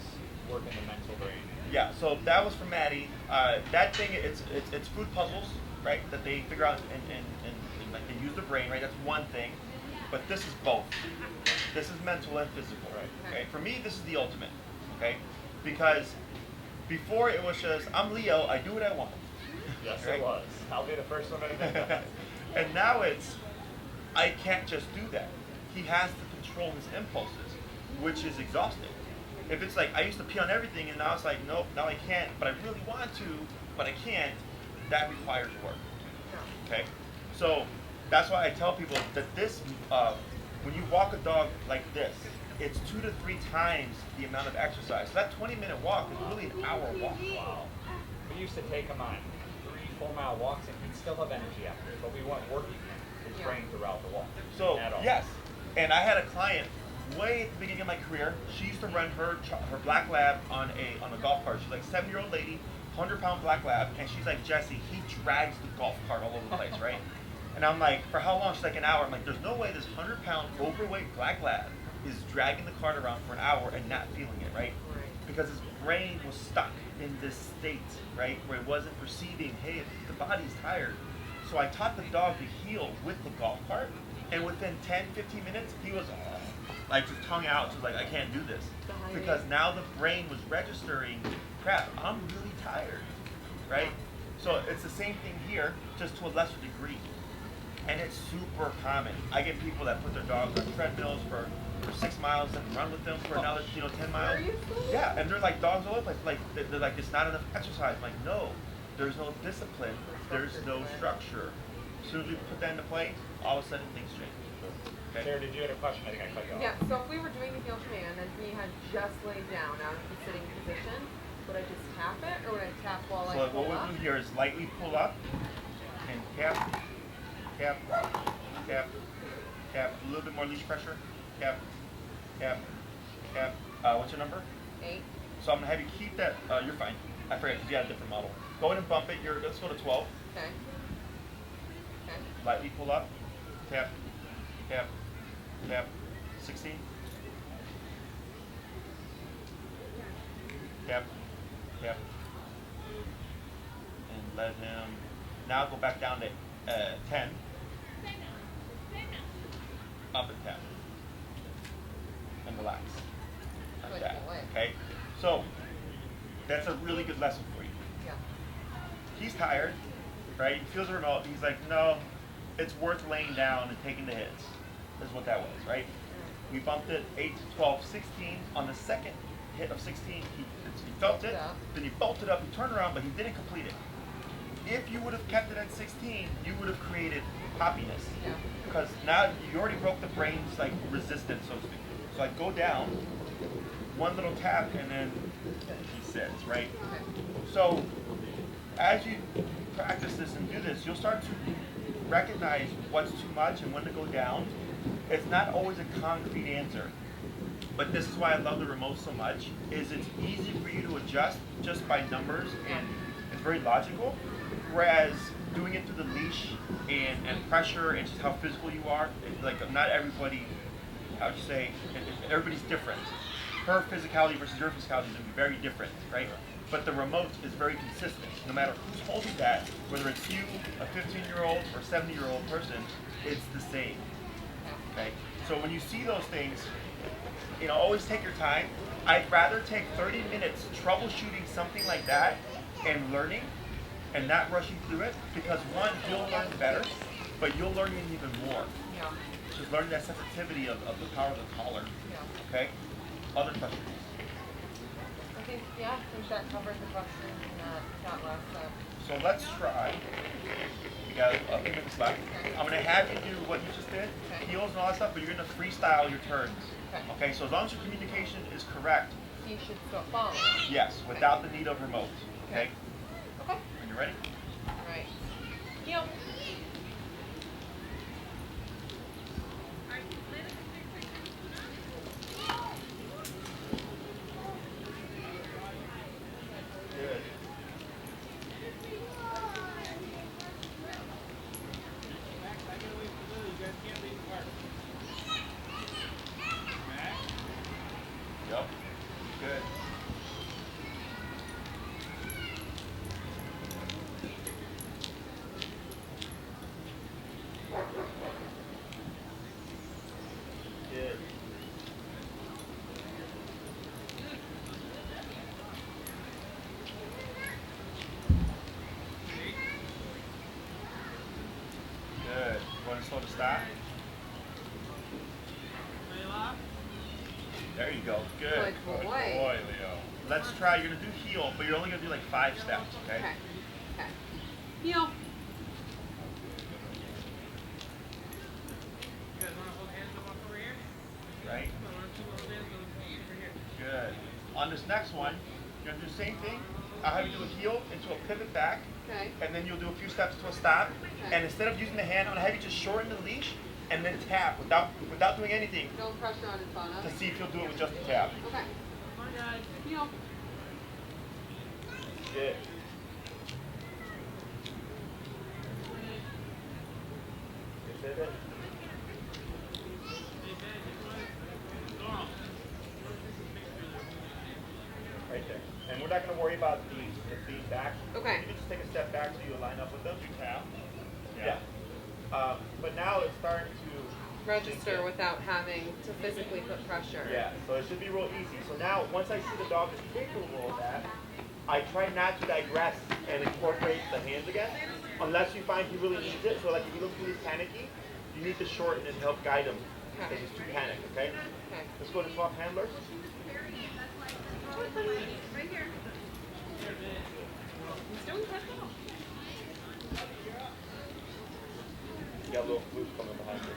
working the mental brain. Yeah, so that was for Maddie. That thing, it's food puzzles, right? That they figure out and like they use the brain, right? That's one thing. But this is both. This is mental and physical, right? Okay. For me, this is the ultimate, okay? Because before it was just I'm Leo, I do what I want. Yes, right? it was. I'll be the first one to admit that. And now it's I can't just do that. He has to control his impulses, which is exhausting. If it's like I used to pee on everything and now it's like nope, now I can't, but I really want to, but I can't, that requires work. Okay? So that's why I tell people that this when you walk a dog like this, it's 2 to 3 times the amount of exercise. So that 20-minute walk is really an hour walk. Wow. We used to take him on 3-4 mile walks and he'd still have energy after it, but we weren't working his brain throughout the walk. So at all. yes, and I had a client way at the beginning of my career. She used to run her black lab on a golf cart. She's like a 7-year-old lady, 100-pound black lab, and she's like, Jesse, he drags the golf cart all over the place, right? And I'm like, for how long? She's like, an hour. I'm like, there's no way this 100-pound overweight black lab is dragging the cart around for an hour and not feeling it, right? Because his brain was stuck in this state, right, where it wasn't perceiving, hey, the body's tired. So I taught the dog to heel with the golf cart, and within 10, 15 minutes, he was like just tongue out. She was like, I can't do this. Because now the brain was registering, crap, I'm really tired, right? So it's the same thing here, just to a lesser degree. And it's super common. I get people that put their dogs on treadmills for 6 miles and run with them for another, 10 miles. Yeah, and they're like dogs all over the place. Like they're like, it's not enough exercise. I'm like, no, there's no discipline, there's no structure. As soon as we put that into play, all of a sudden things change. Okay? Sarah, did you have a question? I think I cut you off. Yeah, so if we were doing the heel command and he had just laid down out of the sitting position, would I just tap it or would I tap while I So pull what up? we'll do here is lightly pull up, and tap, tap, tap, tap. A little bit more leash pressure. Tap, tap, tap. What's your number? 8. So I'm gonna have you keep that. You're fine. I forgot because you had a different model. Go ahead and bump it. Let's go to 12. Okay. Okay. Lightly pull up. Tap, tap, tap. 16. Tap, tap. And let him. Now go back down to 10. Up and tap. And relax. Like Good that. boy. Okay? So, that's a really good lesson for you. Yeah. He's tired, right? He feels the remote. He's like, no, it's worth laying down and taking the hits. Is what that was, right? We bumped it 8 to 12, 16. On the second hit of 16, he felt it, then he bolted up, he turned around, but he didn't complete it. If you would have kept it at 16, you would have created poppiness. Yeah. Because now you already broke the brain's like resistance, so to speak. So I go down, one little tap, and then he sits, right? Okay. So as you practice this and do this, you'll start to recognize what's too much and when to go down. It's not always a concrete answer, but this is why I love the remote so much, is it's easy for you to adjust just by numbers, and it's very logical, whereas doing it through the leash and pressure and just how physical you are, it's like not everybody, how would you say, everybody's different. Her physicality versus your physicality is going to be very different, right? But the remote is very consistent. No matter who told you that, whether it's you, a 15-year-old or 70-year-old person, it's the same. Okay? So when you see those things, always take your time. I'd rather take 30 minutes troubleshooting something like that and learning and not rushing through it, because one, you'll learn better, but you'll learn even more. Yeah. Just learn that sensitivity of the power of the collar. Yeah. Okay? Other questions? I think that covered the questions in that last set. So let's try. We got a few minutes left. Okay. I'm going to have you do what you just did, Okay. heels and all that stuff, but you're going to freestyle your turns. Okay. Okay, so as long as your communication is correct, You should still follow. yes, without the need of remote. Okay? Okay. Are you ready? All right. Heel. Good. Yep. Good. Good. Good. You want to slow the stop? There you go. Good. Good boy. Leo. Let's try. You're going to do heel, but you're only going to do like 5 steps, okay? Okay. Okay. Heel. Right? Good. On this next one, you're going to do the same thing. I'll have you do a heel into a pivot back, Okay. and then you'll do a few steps to a stop. Okay. And instead of using the hand, I'm going to have you just shorten the leash and then tap without doing anything No pressure on his bottom. to see if you'll do it with just a tap. Okay. Heel. Good. Good pivot. Right there. And we're not going to worry about the feedback. Okay. You can just take a step back so you line up with them. You tap. Yeah. But now it's starting to Register without having to physically put pressure. Yeah, so it should be real easy. So now, once I see the dog is capable of that, I try not to digress and incorporate the hands again, unless you find he really needs it. So like if he looks really panicky, you need to shorten and help guide him because he's too panicked, okay? Okay. Let's go to soft handlers. Right here. He's doing good. You got a little flute coming behind you.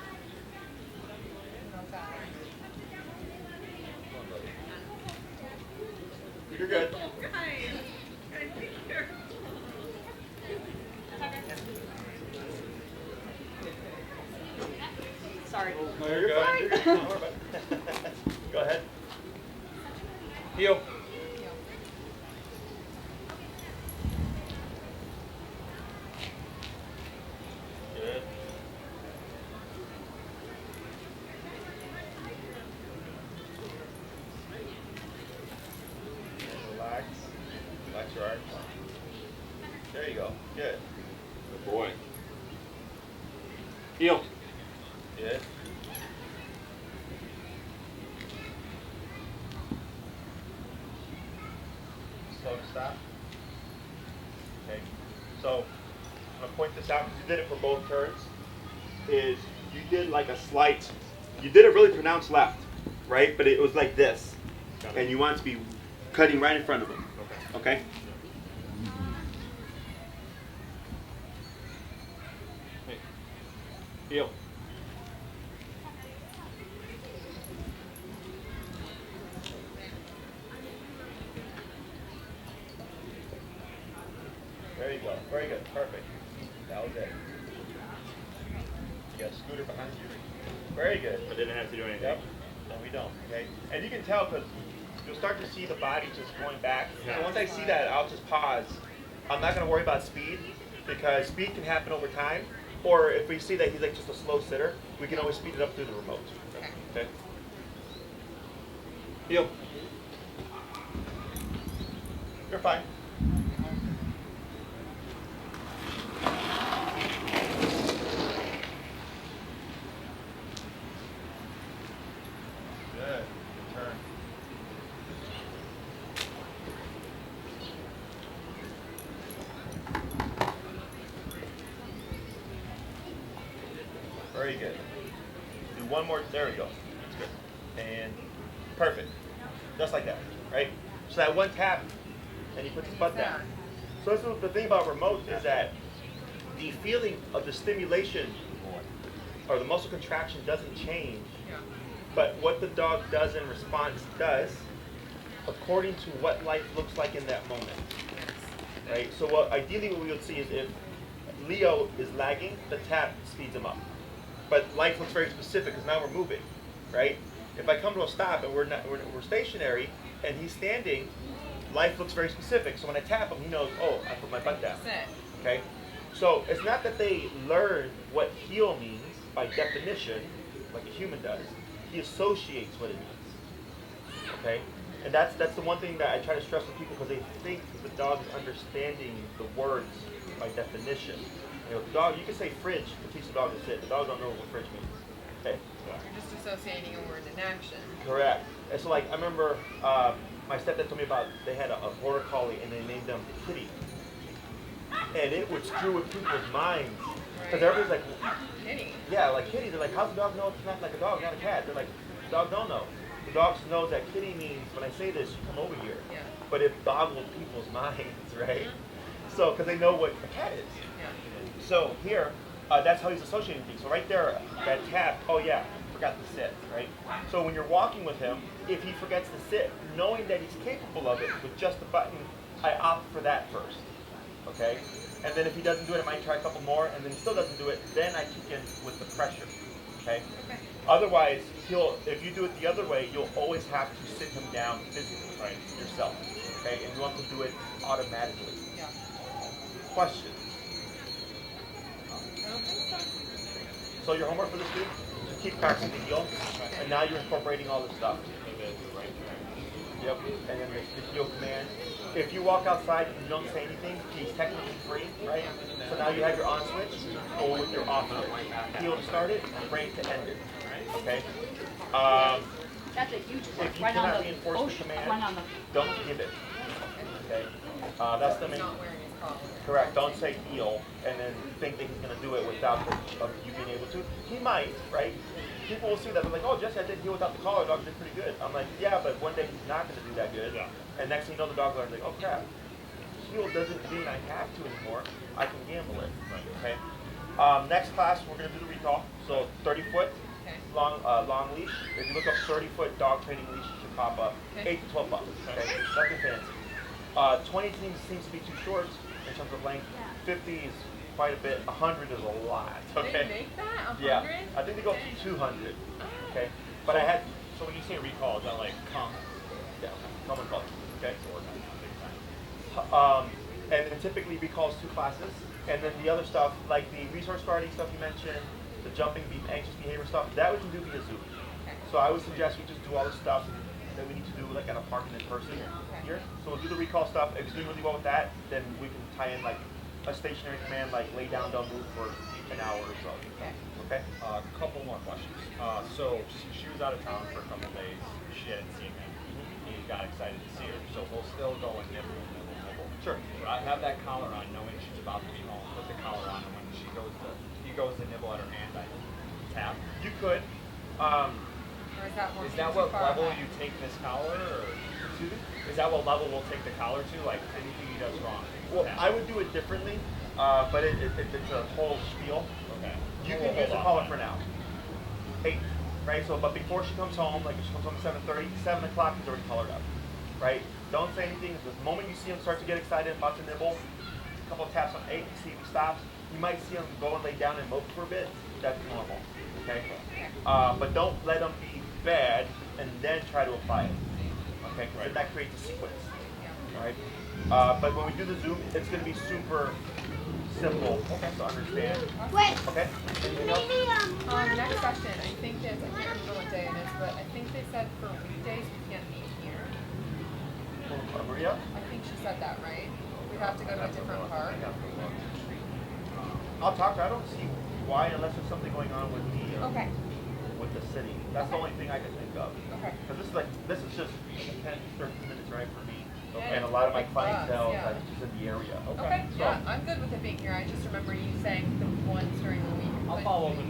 You're good. Sorry. No, you're good. Don't worry about it. Go ahead. Heel. Good. Relax. Relax your arms. There you go. Good. Good boy. Heel. Good. Slow to stop. Okay. So I'm gonna point this out because you did it for both turns. Is you did like a slight, you did a really pronounced left, right? But it was like this, and you want it to be cutting right in front of him. Okay. Okay. Heel. There you go. Very good. Perfect. That was it. You got a scooter behind you. Very good. But didn't have to do anything. Yep. No, we don't. Okay. And you can tell because you'll start to see the body just going back. Yeah. So once I see that, I'll just pause. I'm not going to worry about speed because speed can happen over time. Or if we see that he's like just a slow sitter, we can always speed it up through the remote. Okay. Heel. You're fine. Good. Good turn. Very good. Do one more. There we go. That's good. And perfect. Just like that, right? So that one tap, and he puts his butt down. So this is the thing about remote is that the feeling of the stimulation or the muscle contraction doesn't change, but what the dog does in response does according to what life looks like in that moment, right? So what ideally what we would see is if Leo is lagging, the tap speeds him up. But life looks very specific because now we're moving, right? If I come to a stop and we're stationary and he's standing, life looks very specific. So when I tap him, he knows, oh, I put my butt down. Okay? So it's not that they learn what heel means by definition, like a human does. He associates what it means. Okay? And that's the one thing that I try to stress with people because they think the dog is understanding the words by definition. You know, the dog, you can say fridge to teach the dog to sit. The dog don't know what fridge means. Okay? You're just associating a word in action. Correct. And so, like, I remember my stepdad told me about they had a border collie and they named him Kitty, and it would screw with people's minds because everybody's like, Kitty. Yeah, like Kitty. They're like, how's the dog know it's not like a dog, not a cat? They're like, the dog don't know. The dog knows that Kitty means when I say this, you come over here. Yeah. But it boggled people's minds, right? So, because they know what a cat is. Yeah. So here, that's how he's associating things. So right there, that tap, oh yeah, forgot to sit, right? So when you're walking with him, if he forgets to sit, knowing that he's capable of it with just the button, I opt for that first, okay? And then if he doesn't do it, I might try a couple more, and then he still doesn't do it, then I kick in with the pressure, okay? Otherwise, if you do it the other way, you'll always have to sit him down physically, right, yourself, okay? And you want to do it automatically. Yeah. Question. I don't think so. So your homework for this week is to keep practicing the heel, and now you're incorporating all this stuff. Yep, and then the heel command. If you walk outside and you don't say anything, he's technically free, right? So now you have your on switch, go with your off switch. Heel to start it, break to end it. Okay? That's a huge one. If you Right cannot on the reinforce the ocean, command, right on the don't give it. Okay? That's the main. Not wearing his collar. Correct. Don't say heel and then think that he's going to do it without you being able to. He might, right? People will see that. They're like, oh, Jesse, I did heel without the collar. The dog did pretty good. I'm like, yeah, but one day he's not going to do that good. Yeah. And next thing you know, the dog learns, like, oh, crap. Heel doesn't mean I have to anymore. I can gamble it. Okay? Next class, we're going to do the recall. So 30-foot long leash. If you look up 30-foot dog training leash, it should pop up. $8 to $12. Okay? Nothing fancy. 20 seems to be too short in terms of length. 50 is quite a bit. 100 is a lot. Okay. They make that? 100? Yeah, I think they go up to 200. Okay, but I had. So when you say recall, is that like come? Yeah, come and call. Okay. So we're kind of big time. And then typically recalls 2 classes, and then the other stuff like the resource guarding stuff you mentioned, the jumping, anxious behavior stuff, that we can do via Zoom. So I would suggest we just do all the stuff that we need to do like at a park and in person here. So we'll do the recall stuff. If it's doing really well with that, then we can tie in like a stationary command like lay down, don't move for an hour or so. Okay. A couple more questions. So she was out of town for a couple days. She hadn't seen him. He got excited to see her. So we'll still go and nibble. Sure. But I have that collar on, knowing she's about to be home. Put the collar on, and when he goes to nibble at her hand, I tap. You could. Or is that what level you take this collar, or is that what level we'll take the collar to? Like anything he does wrong? Well, I would do it differently, but it's a whole spiel. Okay. You can use the collar for now. 8, right? So, but before she comes home, like if she comes home at 7:30, 7 o'clock, he's already collared up, right? Don't say anything. The moment you see him start to get excited about to nibble, a couple of taps on 8 to see if he stops. You might see him go and lay down and mope for a bit. That's normal, okay? But don't let him be bad and then try to apply it, okay? Because that creates a sequence, all right? But when we do the Zoom, it's going to be super simple to understand. Okay? Anything else? Next question. I think it's, I can't remember what day it is, but I think they said for weekdays we can't meet here. Maria? I think she said that, right? We have to go to a different park. I'll talk to her. I don't see why, unless there's something going on with the Okay. with the city. That's the only thing I can think of. Okay. Because this is just 10, 13 minutes right for me, Okay. and a lot of my Like for us, clientele yeah. is just in the area. Okay, So, yeah, I'm good with it being here. I just remember you saying the ones during the week. I'll follow up with